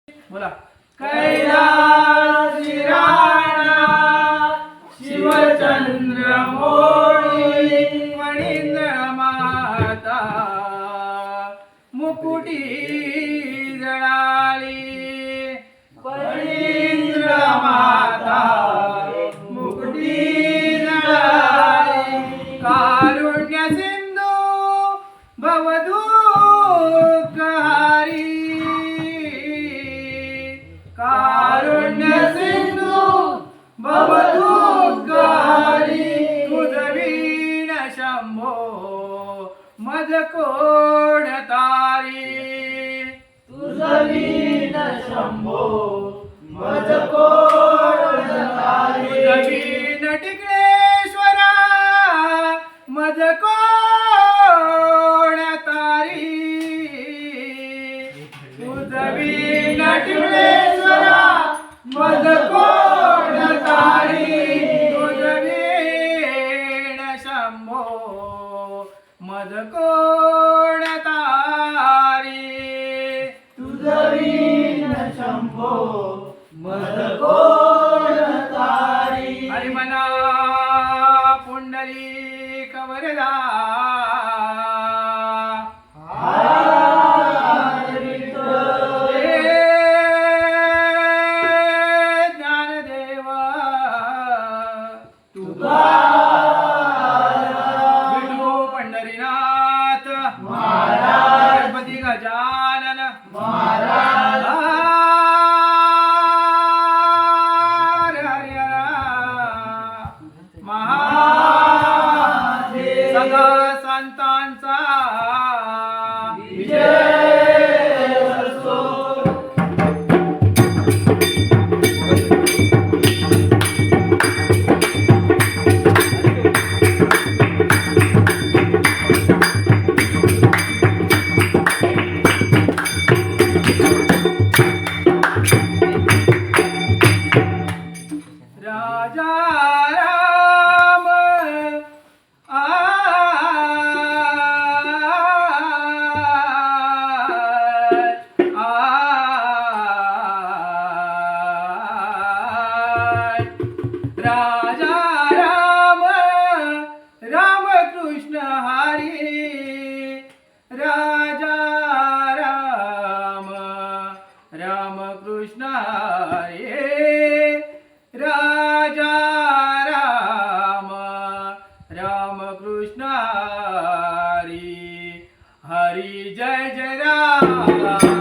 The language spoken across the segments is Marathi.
बोला. कैलासी राणा शिवचंद्र मोळी मणिंद्र माता मुकुटी जळाली मणिंद्र माता मुकुटी जळाली कारुण्य सिंधू भवदुःखहारी कारुण्य सिंधू भवदुःखहारी तुझवीन शंभो मजकोड तारी तुझवीन शंभो मजकोड तारी तुझवीन टिकळेश्वरा मजकोड तारी तुझवीन टिकळेश्वरा मजकोड तारी तुझवीन शंभो मजकोड तारी तुझवीन शंभो मजकोड तारी हरी मना पुंडलिक वरदा पंढरीनाथ महाराज गणपती गजानन महाराज महादेव सदा संतांचा विजय असो. राजा राम राजा राम रामकृष्ण हरी राजा राम रामकृष्ण हरी राजा राम रामकृष्ण हरी हरी जय जय राम राम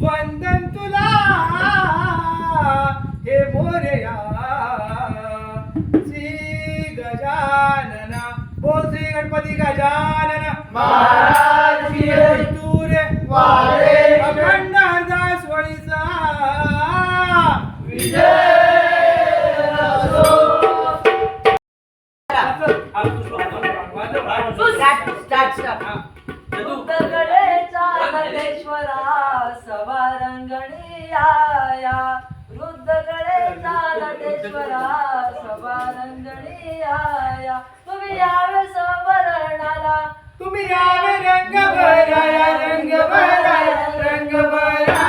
वंदन तुला हे मोरया श्री गजानना बोल श्री गणपती गजानन महाराज की जय. तू रे वारे अखंड हरदास वळीचा विजय असो. वृद्धगडेचा नटेश्वरा सवारंगणी आया. वृद्धगडेचा नटेश्वरा सवारंगणी आया. तुम्ही यावे सवरणाला, तुम्ही यावे रंग भराया रंग भराया रंग भराया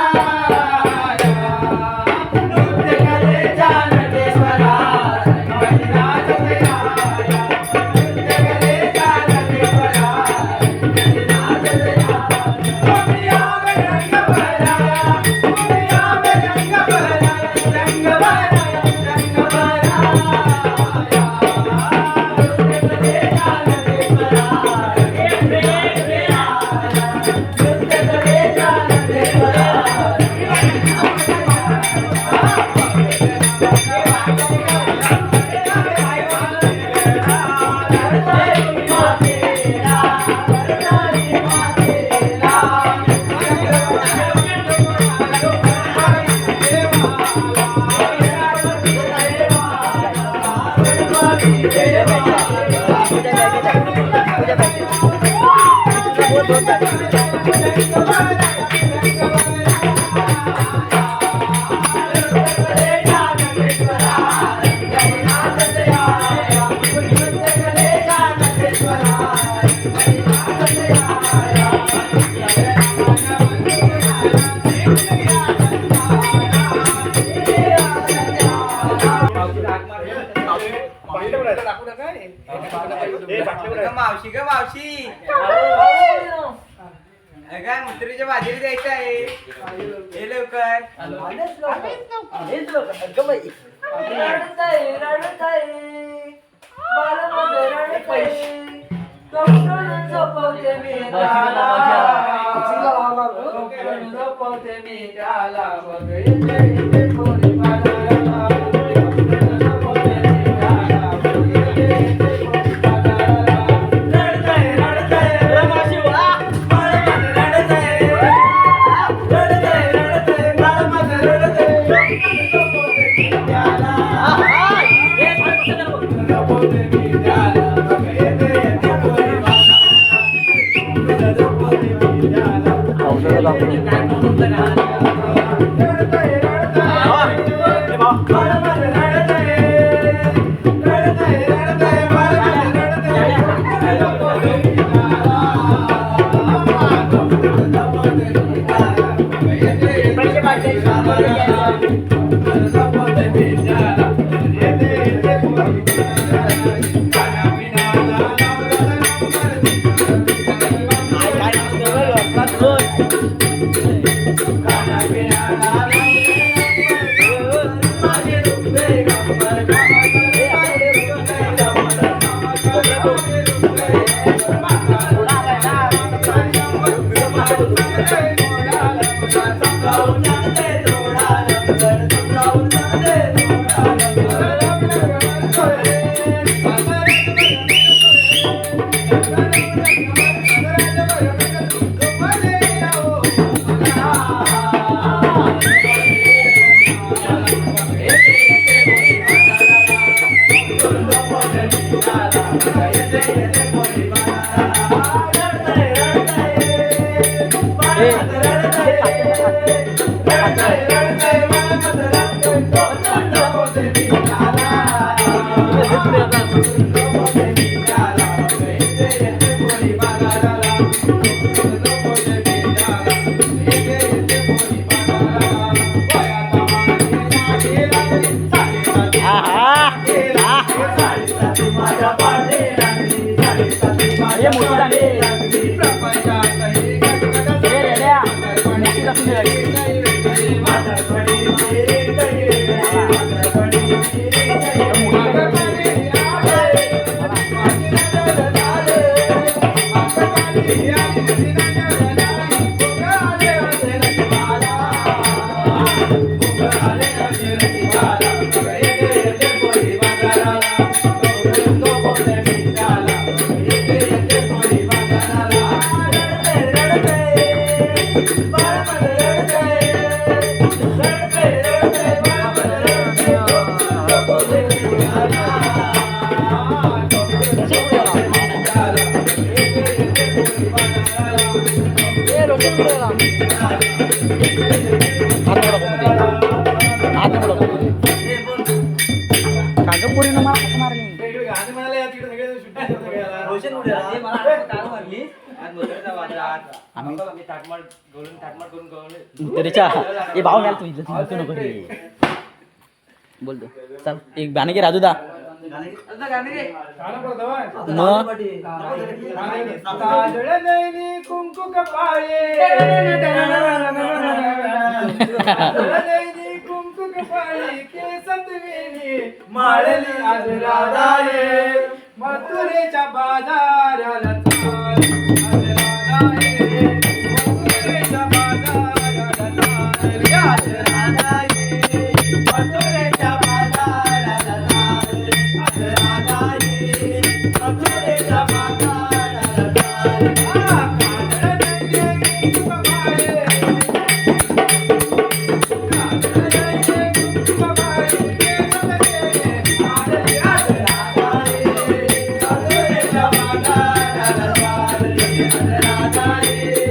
मावशी ग मावशी काय मुत्रीच्या बाजरी द्यायचं आहे हे लवकर रडत आहे बाळामध्ये रडत आहे कपडून झोपवते मी त्याला कपडून झोपवते मी त्याला बघितले कोणी बाळाला कपडून झोपवते मी त्याला बघितले कोणी बाळाला रडत आहे रमाशी बाळामध्ये रडत आहे बाळामध्ये रडत आहे झोपवते मी त्याला झोपवते मी त्याला ए भाऊ घ्याल तू नको रे बोलतो चल एक गाणे घे राजू दा मग कुंकू कपाळे कुंकू कपाळी केसत वेणी माळली आज राधाये मथुरेच्या बाजाराला चाल आज राधाये मथुरेच्या बाजाराला चाल आज राधाये मथुरेच्या बाजाराला चाल आज राधाये मथुरेच्या बाजाराला चाल